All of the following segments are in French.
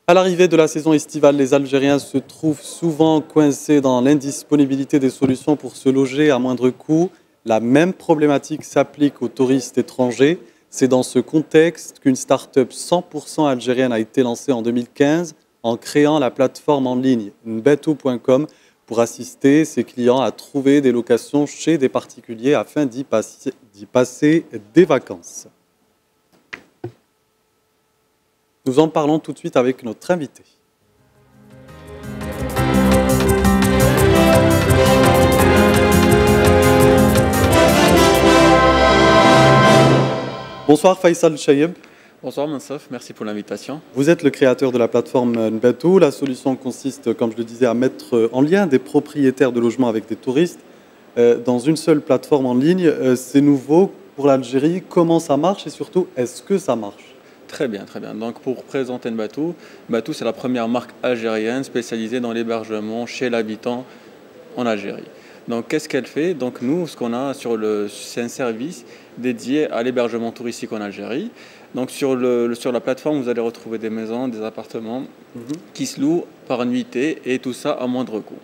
À l'arrivée de la saison estivale, les Algériens se trouvent souvent coincés dans l'indisponibilité des solutions pour se loger à moindre coût. La même problématique s'applique aux touristes étrangers. C'est dans ce contexte qu'une start-up 100% algérienne a été lancée en 2015 en créant la plateforme en ligne nbetou.com pour assister ses clients à trouver des locations chez des particuliers afin d'y passer des vacances. Nous en parlons tout de suite avec notre invité. Bonsoir Faisal Chayeb. Bonsoir Mansaf, merci pour l'invitation. Vous êtes le créateur de la plateforme Nbetou. La solution consiste, comme je le disais, à mettre en lien des propriétaires de logements avec des touristes dans une seule plateforme en ligne. C'est nouveau pour l'Algérie. Comment ça marche et surtout, est-ce que ça marche? Très bien, très bien. Donc pour présenter Nbetou, Nbetou c'est la première marque algérienne spécialisée dans l'hébergement chez l'habitant en Algérie. Donc qu'est-ce qu'elle fait? Donc nous, ce qu'on a c'est un service dédié à l'hébergement touristique en Algérie. Donc sur la plateforme, vous allez retrouver des maisons, des appartements qui se louent par nuitée et tout ça à moindre coût.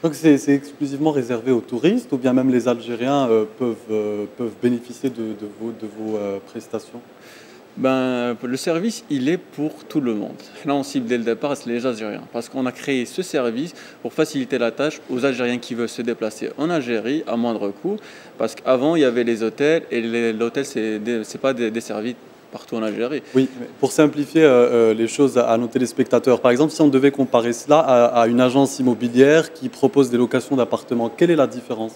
Donc c'est exclusivement réservé aux touristes ou bien même les Algériens peuvent bénéficier de vos prestations? Ben, le service, il est pour tout le monde. Là, on cible dès le départ, c'est les Algériens. Parce qu'on a créé ce service pour faciliter la tâche aux Algériens qui veulent se déplacer en Algérie à moindre coût. Parce qu'avant, il y avait les hôtels et l'hôtel, c'est pas desservi partout en Algérie. Oui, mais pour simplifier les choses à nos téléspectateurs, par exemple, si on devait comparer cela à une agence immobilière qui propose des locations d'appartements, quelle est la différence?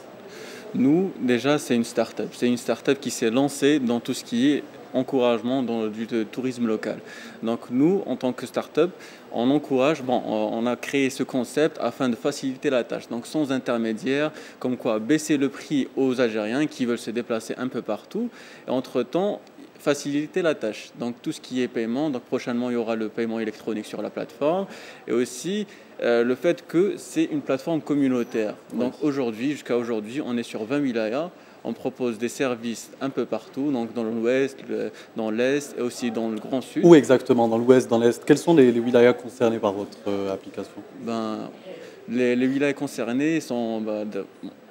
Nous, déjà, c'est une start-up. C'est une start-up qui s'est lancée dans tout ce qui est encouragement du tourisme local. Donc nous, en tant que start-up, on encourage, on a créé ce concept afin de faciliter la tâche. Donc sans intermédiaire, comme quoi baisser le prix aux Algériens qui veulent se déplacer un peu partout. Et entre-temps, faciliter la tâche. Donc tout ce qui est paiement, donc prochainement il y aura le paiement électronique sur la plateforme et aussi le fait que c'est une plateforme communautaire. Donc aujourd'hui, jusqu'à aujourd'hui, on est sur 20 wilayas. On propose des services un peu partout, donc dans l'ouest, dans l'est et aussi dans le Grand Sud. Où exactement? Dans l'ouest, dans l'est? Quels sont les wilayas concernés par votre application? Les wilayas concernés sont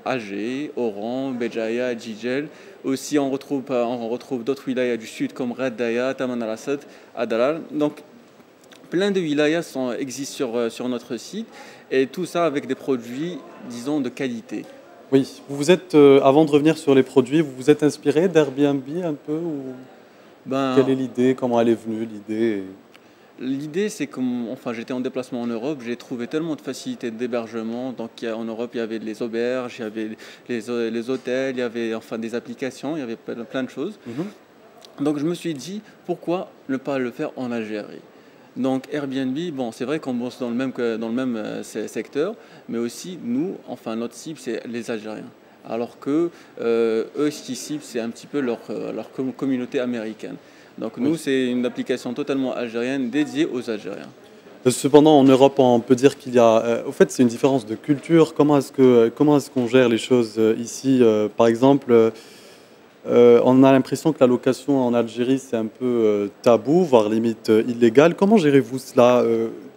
Alger, Oran, Béjaïa, Djidjel. Aussi, on retrouve d'autres wilayas du sud comme Raddaya, Taman al-Assad, Adalal. Donc, plein de wilayas existent sur notre site et tout ça avec des produits, disons, de qualité. Oui, avant de revenir sur les produits, vous vous êtes inspiré d'Airbnb un peu ou quelle est Ben, l'idée? Comment elle est venue l'idée? L'idée, c'est que j'étais en déplacement en Europe, j'ai trouvé tellement de facilités d'hébergement. Donc, en Europe, il y avait les auberges, il y avait les hôtels, il y avait des applications, il y avait plein de choses. Donc, je me suis dit, pourquoi ne pas le faire en Algérie? Donc, Airbnb, c'est vrai qu'on bosse dans le même secteur, mais aussi, nous, notre cible, c'est les Algériens. Alors que eux, ce qu'ils ciblent, c'est un petit peu leur communauté américaine. Donc nous, Oui. c'est une application totalement algérienne dédiée aux Algériens. Cependant, en Europe, on peut dire qu'il y a, au fait, c'est une différence de culture. Comment est-ce qu'on gère les choses ici? Par exemple, on a l'impression que la location en Algérie, c'est un peu tabou, voire limite illégal. Comment gérez-vous cela?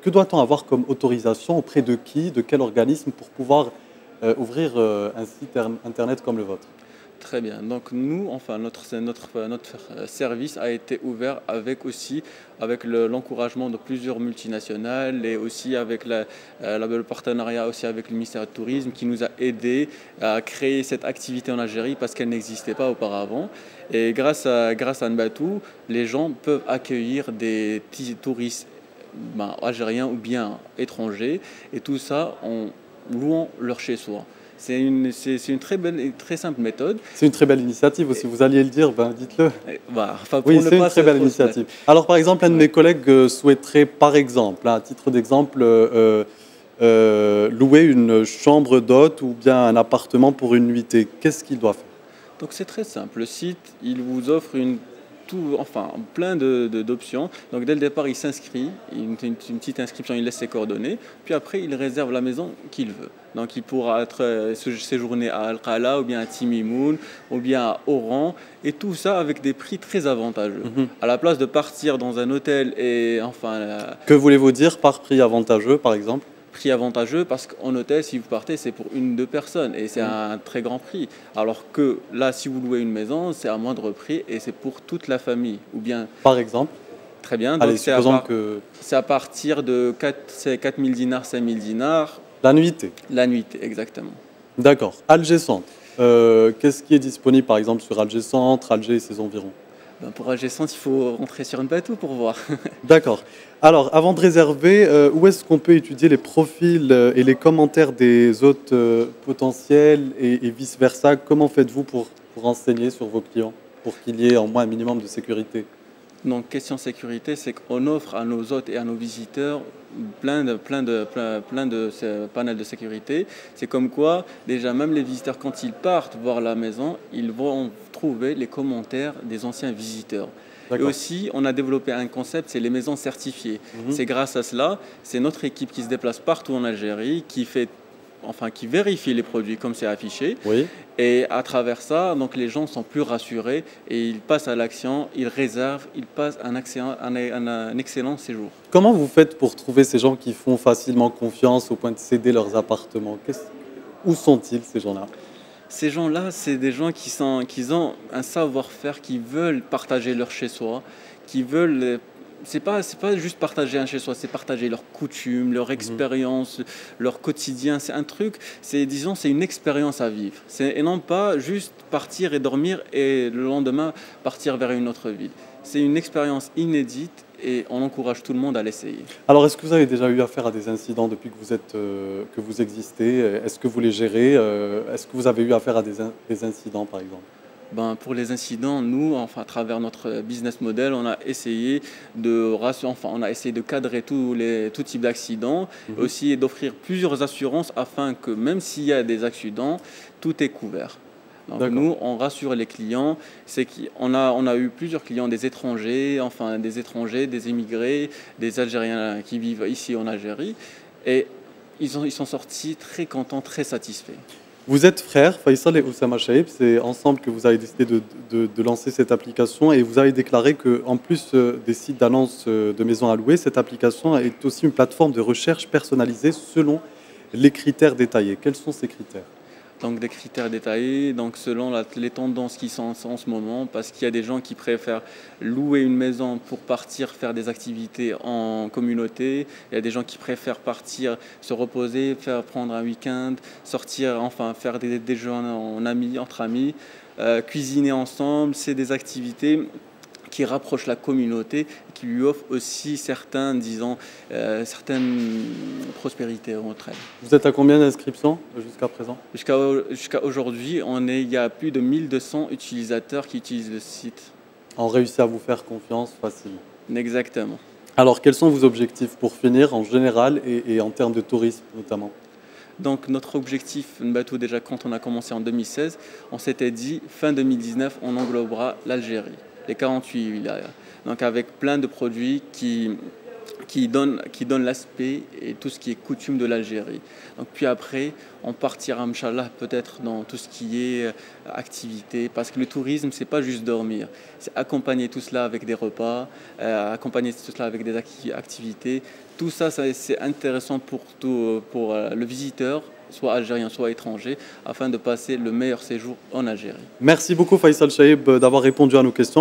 Que doit-on avoir comme autorisation? Auprès de qui? De quel organisme pour pouvoir ouvrir un site internet comme le vôtre? Très bien. Donc nous, notre service a été ouvert avec l'encouragement de plusieurs multinationales et aussi avec le partenariat aussi avec le ministère du Tourisme qui nous a aidés à créer cette activité en Algérie parce qu'elle n'existait pas auparavant. Et grâce à Nbatou, les gens peuvent accueillir des petits touristes algériens ou bien étrangers et tout ça en louant leur chez-soi. C'est une très belle et très simple méthode. C'est une très belle initiative aussi. Vous alliez le dire, ben dites-le. Pour Oui, ne c'est une pas très se belle trop se mettre. initiative. Alors, par exemple, un de mes collègues souhaiterait, par exemple, à titre d'exemple, louer une chambre d'hôte ou bien un appartement pour une nuitée. Qu'est-ce qu'il doit faire? Donc c'est très simple. Le site, il vous offre une enfin, plein d'options. Donc dès le départ, il s'inscrit, une petite inscription, il laisse ses coordonnées, puis après, il réserve la maison qu'il veut. Donc il pourra séjourner à Al-Qala, ou bien à Timimoun, ou bien à Oran, et tout ça avec des prix très avantageux. À la place de partir dans un hôtel et enfin... Que voulez-vous dire par prix avantageux, par exemple? Prix avantageux parce qu'en hôtel, si vous partez, c'est pour une ou deux personnes et c'est un très grand prix. Alors que là, si vous louez une maison, c'est à moindre prix et c'est pour toute la famille. Ou bien, Par exemple? très bien, Allez, donc supposons que c'est à partir de 4 000 dinars, 5 000 dinars, la nuitée. la nuitée, exactement. D'accord. Alger Centre. Qu'est-ce qui est disponible, par exemple, sur Alger Centre, Alger et ses environs? Ben, pour Alger Centre, il faut rentrer sur une bateau pour voir. D'accord. Alors, avant de réserver, où est-ce qu'on peut étudier les profils et les commentaires des hôtes potentiels et vice-versa? Comment faites-vous pour renseigner sur vos clients, pour qu'il y ait au moins un minimum de sécurité? Donc, question sécurité, c'est qu'on offre à nos hôtes et à nos visiteurs plein de panels de sécurité. C'est comme quoi, déjà, même les visiteurs, quand ils partent voir la maison, ils vont trouver les commentaires des anciens visiteurs. Et aussi, on a développé un concept, c'est les maisons certifiées. C'est grâce à cela, c'est notre équipe qui se déplace partout en Algérie, qui vérifie les produits comme c'est affiché. Oui. Et à travers ça, donc les gens sont plus rassurés et ils passent à l'action, ils réservent, ils passent un excellent séjour. Comment vous faites pour trouver ces gens qui font facilement confiance au point de céder leurs appartements? Où sont-ils, ces gens-là? Ces gens-là, c'est des gens qui ont un savoir-faire, qui veulent partager leur chez-soi, qui veulent... C'est pas juste partager un chez-soi, c'est partager leurs coutumes, leur expérience, leur quotidien. C'est un truc, c'est une expérience à vivre. Et non pas juste partir et dormir et le lendemain partir vers une autre ville. C'est une expérience inédite et on encourage tout le monde à l'essayer. Alors, est-ce que vous avez déjà eu affaire à des incidents depuis que vous existez? Est-ce que vous les gérez? Est-ce que vous avez eu affaire à des incidents, par exemple? Ben, pour les incidents, nous, enfin, à travers notre business model, on a essayé de cadrer tout type d'accidents, aussi d'offrir plusieurs assurances afin que même s'il y a des accidents, tout est couvert. Donc nous, on rassure les clients. On a eu plusieurs clients, des étrangers, des immigrés, des Algériens qui vivent ici en Algérie, et ils sont sortis très contents, très satisfaits. Vous êtes frères, Faisal et Oussama Chaib, c'est ensemble que vous avez décidé de lancer cette application et vous avez déclaré qu'en plus des sites d'annonces de maisons à louer, cette application est aussi une plateforme de recherche personnalisée selon les critères détaillés. Quels sont ces critères? Donc des critères détaillés, donc selon les tendances qui sont en ce moment, parce qu'il y a des gens qui préfèrent louer une maison pour partir faire des activités en communauté, il y a des gens qui préfèrent partir se reposer, prendre un week-end, sortir, enfin faire des déjeuners entre amis, cuisiner ensemble, c'est des activités qui rapprochent la communauté, qui lui offrent aussi certaines prospérités entre elles. Vous êtes à combien d'inscriptions jusqu'à présent? Jusqu'à aujourd'hui, il y a plus de 1200 utilisateurs qui utilisent le site. On réussit à vous faire confiance facilement. Exactement. Alors, quels sont vos objectifs pour finir en général et en termes de tourisme notamment? Donc notre objectif, Nbatou, déjà quand on a commencé en 2016, on s'était dit fin 2019, on englobera l'Algérie, les 48 wilayas. Donc avec plein de produits qui donnent l'aspect et tout ce qui est coutume de l'Algérie. Donc puis après, on partira, Inch'Allah, peut-être dans tout ce qui est activité, parce que le tourisme, c'est pas juste dormir, c'est accompagner tout cela avec des repas, accompagner tout cela avec des activités. Tout ça, c'est intéressant pour le visiteur, soit algérien, soit étranger, afin de passer le meilleur séjour en Algérie. Merci beaucoup Faisal Chaib d'avoir répondu à nos questions.